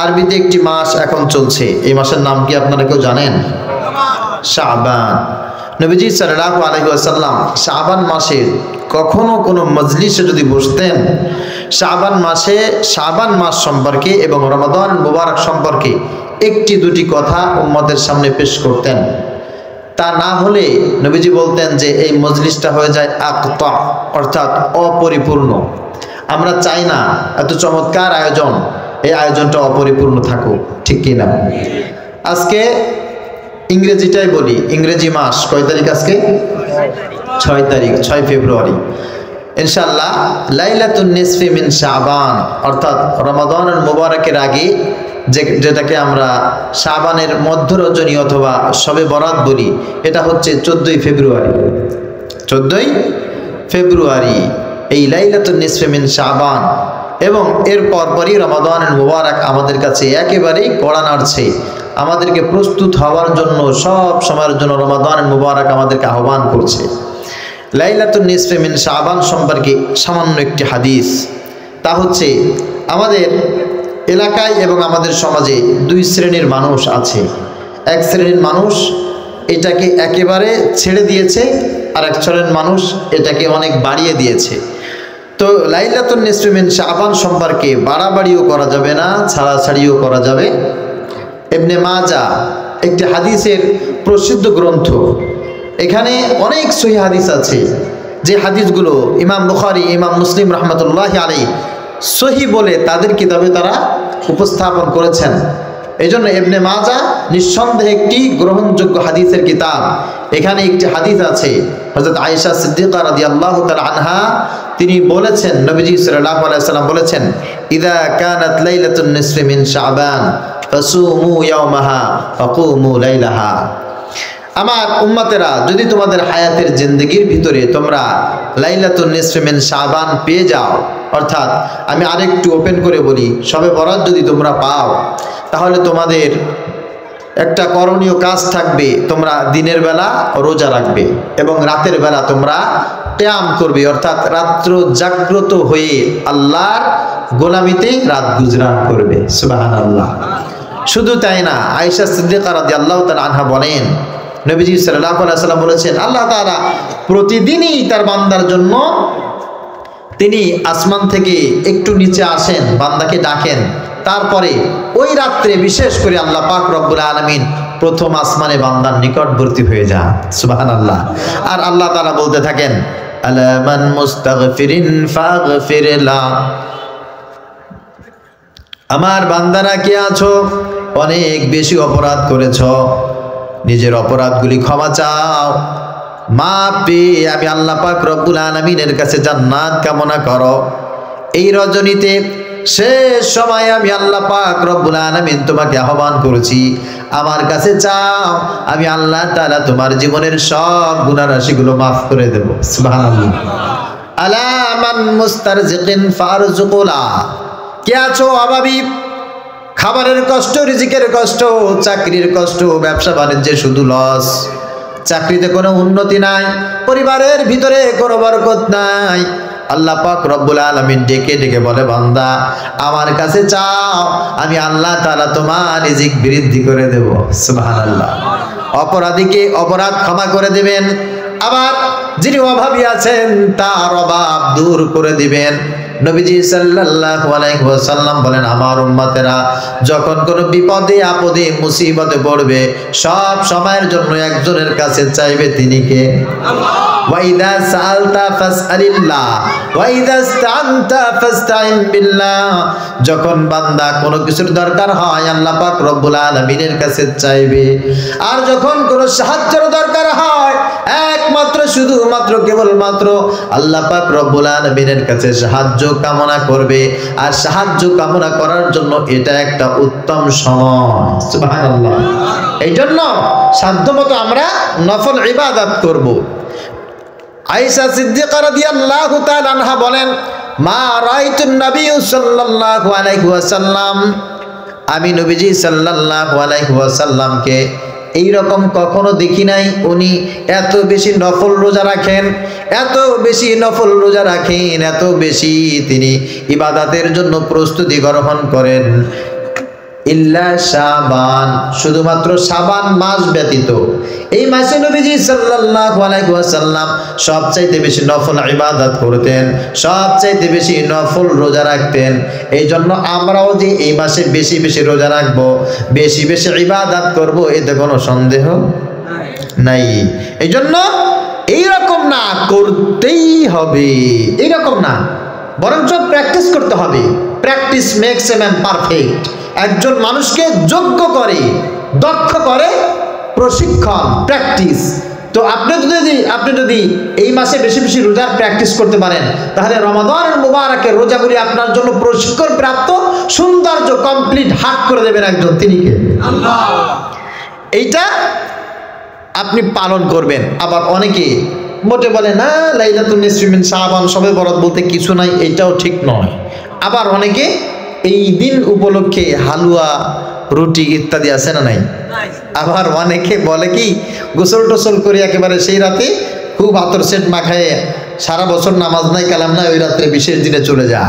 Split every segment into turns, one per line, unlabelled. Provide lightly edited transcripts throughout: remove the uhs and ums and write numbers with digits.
আরবিতে একটি মাস এখন চলছে, এই মাসের নাম কি আপনারা কেউ জানেন? শাবান। নবীজি সাল্লাল্লাহু আলাইহি ওয়াসাল্লাম শাবান মাসে কখনো কোনো মজলিসে যদি বসতেন, শাবান মাস সম্পর্কে এবং রমাদান মুবারক সম্পর্কে একটি দুটি কথা উম্মতের সামনে পেশ করতেন। তা না হলে নবীজি বলতেন যে এই মজলিসটা হয়ে যায় আকতা, অর্থাৎ অপরিপূর্ণ। আমরা চাই না এত চমৎকার আয়োজন, এই আয়োজনটা অপরিপূর্ণ থাকুক, ঠিক কি না? আজকে ইংরেজিটাই বলি, ইংরেজি মাস কয় তারিখ আজকে? 6 তারিখ, 6 ফেব্রুয়ারি। ইনশাআল্লাহ লাইলাতুন নিসফি মিন শাবান, অর্থাৎ রমাদানুল মুবারকের আগে যেটাকে আমরা শাবানের মধ্য রজনী অথবা শবে বরাত বলি, এটা হচ্ছে 14ই ফেব্রুয়ারি। 14ই ফেব্রুয়ারি এই লাইলাতুন নিসফি মিন শাবান, এবং এর পরপরই রমাদানুল মুবারক আমাদের কাছে একেবারেই কড়া নাড়ছে। আমাদেরকে প্রস্তুত হওয়ার জন্য, সব সময়ের জন্য রমাদানুল মুবারক আমাদেরকে আহ্বান করছে। লাইলাতুন নিসফি মিন শাবান সম্পর্কে সামান্য একটি হাদিস, তা হচ্ছে আমাদের এলাকায় এবং আমাদের সমাজে দুই শ্রেণীর মানুষ আছে। এক শ্রেণীর মানুষ এটাকে একেবারে ছেড়ে দিয়েছে, আর এক শ্রেণীর মানুষ এটাকে অনেক বাড়িয়ে দিয়েছে। তো লাইলাতুন নিসফি মিন শাবান সম্পর্কে বাড়াবাড়িও করা যাবে না, ছাড়াছাড়িও করা যাবে। ইবনে মাজা একটি হাদিসের প্রসিদ্ধ গ্রন্থ, এখানে অনেক সহিহ হাদিস আছে, যে হাদিসগুলো ইমাম বুখারী, ইমাম মুসলিম রহমতুল্লাহ আলাইহি সহিহ বলে তাদের কিতাবে তারা উপস্থাপন করেছেন। এই জন্য ইবনে মাজা নিঃসন্দেহে একটি গ্রহণযোগ্য হাদিসের কিতাব। এখানে একটি হাদিস আছে, হযরত আয়েশা সিদ্দিকা রাদিয়াল্লাহু তাআলা আনহা তিনি বলেছেন, নবীজি সাল্লাল্লাহু আলাইহি ওয়াসাল্লাম বলেছেন, ইযা কানাত লাইলাতুন নিসফি মিন শাবান ফাসুমু ইয়াওমাহা ফাকুমু লাইলাহা। আমার উম্মতেরা, যদি তোমাদের হায়াতের জিন্দেগির ভিতরে তোমরা লাইলাতুন নিসফি মিন শাবান পেয়ে যাও, অর্থাৎ আমি আরেকটু ওপেন করে বলি, শবে বরাত যদি তোমরা পাও, তাহলে তোমাদের একটা করণীয় কাজ থাকবে, তোমরা দিনের বেলা রোজা রাখবে এবং রাতের বেলা তোমরা কিয়াম করবে, অর্থাৎ রাত্র জাগ্রত হয়ে আল্লাহর গোলামিতে রাত গুজরান করবে। সুবহানাল্লাহ। শুধু তাই না, আয়েশা সিদ্দিকা রাদিয়াল্লাহু তাআলা আনহা বলেন, নবীজি সাল্লাল্লাহু আলাইহি ওয়াসাল্লাম বলেছেন, আল্লাহ তাআলা প্রতিদিনই তার বান্দার জন্য তিনি আসমান থেকে একটু নিচে আসেন, বান্দাকে ডাকেন, তারপরে ওই রাত্রে বিশেষ করে আল্লাহ পাক রব্বুল আলামিন প্রথম আসমানে বান্দার নিকটবর্তী হয়ে যান। সুবহানাল্লাহ। আর আল্লাহ তাআলা বলতে থাকেন, আলা মান মুস্তাগফিরিন ফাগফির লা। আমার বান্দারা কি আছো, অনেক বেশি অপরাধ করেছ, নিজের অপরাধগুলি ক্ষমা চাও, মাপ পেয়ে আমি আল্লাহ পাক রব্বুল আলামিনের কাছে জান্নাত কামনা করো। এই রজনীতে শেষ সময় আমি আল্লাহ পাক রব্বুল আলামিন তোমাকে আহ্বান করেছি, আমার কাছে চাও, আমি আল্লাহ তাআলা তোমার জীবনের সব গুনাহ রাশিগুলো মাফ করে দেব। সুবহানাল্লাহ। আলা মান মুস্তারজিকিন ফারজুকুলা। কে আছো অভাবী, খাবারের কষ্ট, রিজিকের কষ্ট, চাকরির কষ্ট, ব্যবসা বাণিজ্যে শুধু লস, চাকরিতে কোনো উন্নতি নাই, পরিবারের ভিতরে কোনো বরকত নাই। আল্লাহ পাক রব্বুল আলামিন ডেকে ডেকে বলে, বান্দা আমার কাছে চাও, আমি আল্লাহ তাআলা তোমার রিজিক বৃদ্ধি করে দেব। সুবহানাল্লাহ। অপরাধীকে অপরাধ ক্ষমা করে দিবেন, আবার যিনি অভাবী আছেন তার অভাব দূর করে দিবেন। নবীজি সাল্লাল্লাহু আলাইহি ওয়াসাল্লাম বলেন, আমার উম্মতেরা যখন কোনো বিপদে আপদে মুসিবতে পড়বে, সব সময়ের জন্য একজনের কাছে চাইবে, তিনি কে? আল্লাহ। ওয়া ইযা সাআলতা ফাসআলিল্লাহ ওয়া ইযা ইসতাআনতা ফাসতাইন বিল্লাহ। যখন বান্দা কোনো কিছুর দরকার হয়, আল্লাহ পাক রব্বুল আলামিনের কাছে চাইবে, আর যখন কোনো সাহায্যের দরকার হয়, একমাত্র শুধুমাত্র কেবলমাত্র আল্লাহ পাক রব্বুল আলামিনের কাছে সাহায্য কামনা করবে। আর সাহায্য কামনা করার জন্য এটা একটা উত্তম সময়। সুবহানাল্লাহ। এই জন্য সাধ্যমতো আমরা নফল ইবাদত করব। আয়েশা সিদ্দিকা রাদিয়াল্লাহু তাআলা আনহা বলেন, মা রাআইতুন নবী সাল্লাল্লাহু আলাইহি ওয়াসাল্লাম, আমি নবীজি সাল্লাল্লাহু আলাইহি ওয়াসাল্লামকে এইরকম কখনো দেখি নাই। উনি এত বেশি নফল রোজা রাখেন, এত বেশি নফল রোজা রাখেন, এত বেশি তিনি ইবাদতের জন্য প্রস্তুতি গ্রহণ করেন। ইল্লা শাবান, শুধুমাত্র শাবান মাস ব্যতীত। এই মাসে নবীজি সাল্লাল্লাহু আলাইহি ওয়াসাল্লাম সবচাইতে বেশি নফল ইবাদত করতেন, সবচাইতে বেশি নফল রোজা রাখতেন। এই জন্য আমরাও যে এই মাসে বেশি বেশি রোজা রাখবো, বেশি বেশি ইবাদত করব, এতে কোনো সন্দেহ নাই। এই জন্য এইরকম না করতেই হবে, এইরকম না, বরঞ্চ প্র্যাকটিস করতে হবে। Practice makes a man perfect. একজন মানুষকে যোগ্য করে, দক্ষ করে প্রশিক্ষণ, প্র্যাকটিস। তো আপনি যদি এই মাসে বেশি বেশি রোজার প্র্যাকটিস করতে পারেন, তাহলে রমাদানের মুবারকের রোজাগুলি আপনার জন্য প্রশিক্ষণ প্রাপ্ত সৌন্দর্য কমপ্লিট হাট করে দেবেন একজন, তিনি কে? আল্লাহ। এইটা আপনি পালন করবেন। আবার অনেকে মোটে বলে না লাইলাতুন নিসফি মিন শাবান, শবে বরাত বলতে কিছু নাই, এটাও ঠিক নয়। আবার অনেকে এই দিন উপলক্ষে হালুয়া, রুটি ইত্যাদি আছে না নাই? আবার অনেকে বলে কি গোসল টোসল করে একেবারে সেই রাতে খুব আতর সেট মাখায়, সারা বছর নামাজ নাই কালাম নাই, ওই রাত্রে বিশেষ দিনে চলে যা,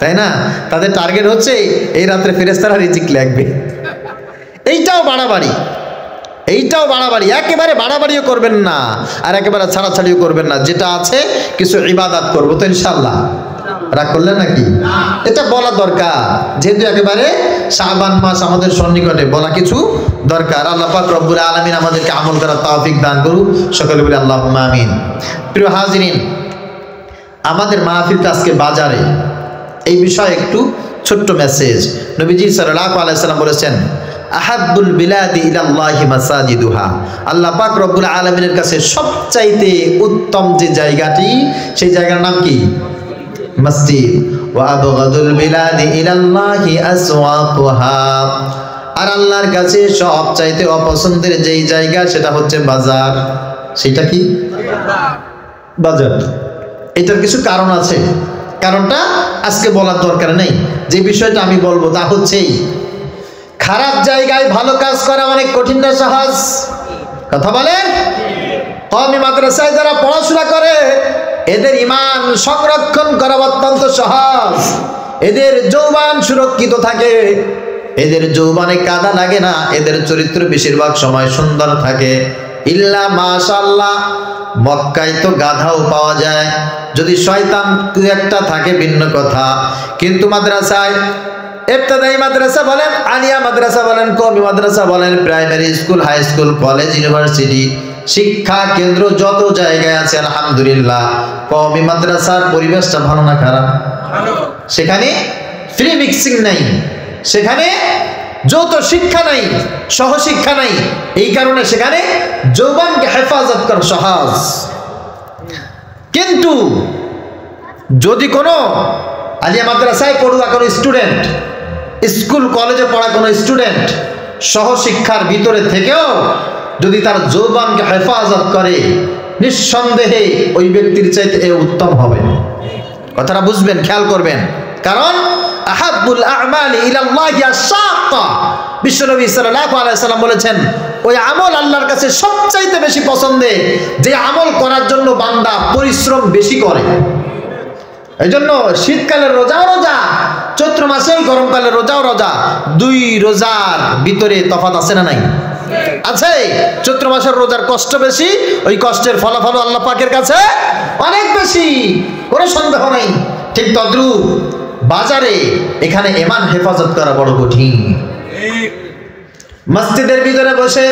তাই না? তাদের টার্গেট হচ্ছে এই রাত্রে ফেরেশতারা রিজিক লাগবে। এইটাও বাড়াবাড়ি, এইটাও বাড়াবাড়ি। একেবারে বাড়াবাড়িও করবেন না, আর একেবারে ছাড়াছাড়িও করবেন না। যেটা আছে কিছু ইবাদত করবো তো ইনশাআল্লাহ, রাগ করলেন নাকি? এটা বলা দরকার, যেহেতু একেবারে শাবান মাস আমাদের সন্নিকটে, বলা কিছু দরকার। আল্লাহ পাক রব্বুল আলামিন আমাদেরকে আমল করার তৌফিক দান করুন, সকলে বলি আল্লাহুম্মা আমিন। প্রিয় হাজিরিন, আমাদের মাহফিলটা আজকে বাজারে, এই বিষয়ে একটু ছোট্ট মেসেজ। নবীজি সাল্লাল্লাহু আলাইহি ওয়াসাল্লাম বলেছেন, আহাব্বুল বিলাদি ইলাল্লাহি মাসাজিদুহা, আল্লাহ পাক রব্বুল আলামিনের কাছে সবচাইতে উত্তম যে জায়গাটি, সেই জায়গার নাম কি? মসজিদ। ওয়া আবগাদুল বিলাদি ইলাল্লাহি আসওয়াকুহা, আর আল্লাহর কাছে সবচাইতে অপছন্দের যেই জায়গা সেটা হচ্ছে বাজার। সেটা কি? বাজার। এটার কিছু কারণ আছে, কারণটা আজকে বলার দরকার নেই। যে বিষয়টা আমি বলবো তা হচ্ছেই, খারাপ জায়গায় ভালো কাজ করা অনেক কঠিন না সহজ? কথা বলেন। কওমি মাদ্রাসায় যারা পড়াশোনা করে, এদের ঈমান সংরক্ষণ করা অত্যন্ত সহজ। এদের যৌবন সুরক্ষিত থাকে, এদের যৌবনে কাদা লাগে না, এদের চরিত্র বেশিরভাগ সময় সুন্দর থাকে। ইল্লা মাশাআল্লাহ, মক্কায় তো গাধাও পাওয়া যায়, যদি শয়তান একটা থাকে ভিন্ন কথা। কিন্তু মাদ্রাসায়, ইবতিদায়ী মাদ্রাসা বলেন, আলিয়া মাদ্রাসা বলেন, কওমি মাদ্রাসা বলেন, primary school, high school, college, university, শিক্ষা কেন্দ্র যত জায়গায় আছে, আলহামদুলিল্লাহ কওমি মাদ্রাসার পরিবেশটা ভালো না খারাপ? সেখানে ফ্রি মিক্সিং নাই, সেখানে যৌথ শিক্ষা নাই, সহশিক্ষা নাই। এই কারণে সেখানে যৌবনকে হেফাজত করা সহজ। কিন্তু যদি কোনো আলিয়া মাদ্রাসায় পড়ুয়া কোনো স্টুডেন্ট, স্কুল কলেজে পড়া কোনো স্টুডেন্ট সহশিক্ষার ভিতরে থেকেও যদি তার যৌবনকে হেফাজত করে, নিঃসন্দেহে ওই ব্যক্তির চাইতে এ উত্তম হবে। কথাটা বুঝবেন, খেয়াল করবেন। কারণ আহাব্বুল আ'মালি ইলাল্লাহি আশ-শাক্কা, বিশ্বনবী সাল্লাল্লাহু আলাইহি ওয়াসাল্লাম বলেছেন, ওই আমল আল্লাহর কাছে সবচাইতে বেশি পছন্দের যে আমল করার জন্য বান্দা পরিশ্রম বেশি করে। এই জন্য শীতকালের রোজাও রোজা, চৈত্র মাসেও গরমকালের রোজাও রোজা। দুই রোজার ভিতরে তফাৎ আছে না নাই? আছে। চৈত্র মাসের রোজার কষ্ট বেশি, ওই কষ্টের ফলাফল আল্লাহ পাকের কাছে অনেক বেশি, কোনো সন্দেহ নাই। ঠিক তদ্রুপ বাজারে, এখানে ঈমান হেফাজত করা বড় কঠিন। মসজিদের ভিতরে বসে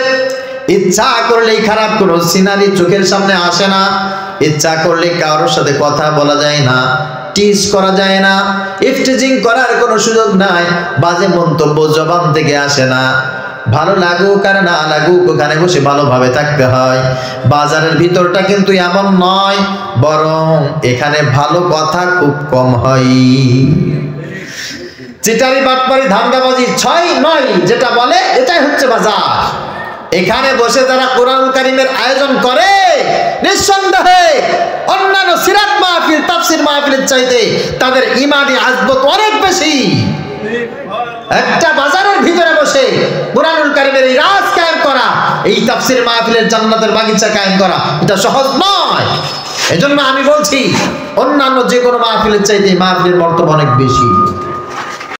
ইচ্ছা করলেই খারাপ কোনো সিনারি চোখের সামনে আসে না, ইচ্ছা করলে কারোর সাথে কথা বলা যায় না, টিজ করা যায় না, ইফটিজিং করার কোনো সুযোগ নাই, বাজে মন্তব্য জবান থেকে আসে না। ভালো লাগুক আর না লাগুক, ওখানে বসে ভালোভাবে থাকতে হয়। বাজারের ভিতরটা কিন্তু এমন নয়, বরং এখানে ভালো কথা খুব কম হয়। চিটারি বাটপারি ধান্দাবাজি 6-9 যেটা বলে, এটাই হচ্ছে বাজার। এখানে বসে যারা কোরআনুল কারীমের আয়োজন করে, নিঃসন্দেহে অন্যান্য সিরাত মাহফিল, তাফসীর মাহফিলের চাইতে তাদের ঈমানি আযবত অনেক বেশি। একটা বাজারের ভিতরে বসে কোরআনুল কারীমের এই রাজ কায়েম করা, এই তাফসীর মাহফিলের জান্নাতের বাগিচা কায়েম করা, এটা সহজ নয়। এজন্য আমি বলছি, অন্যান্য যে কোনো মাহফিলের চাইতে এই মাহফিলের মর্তবা অনেক বেশি।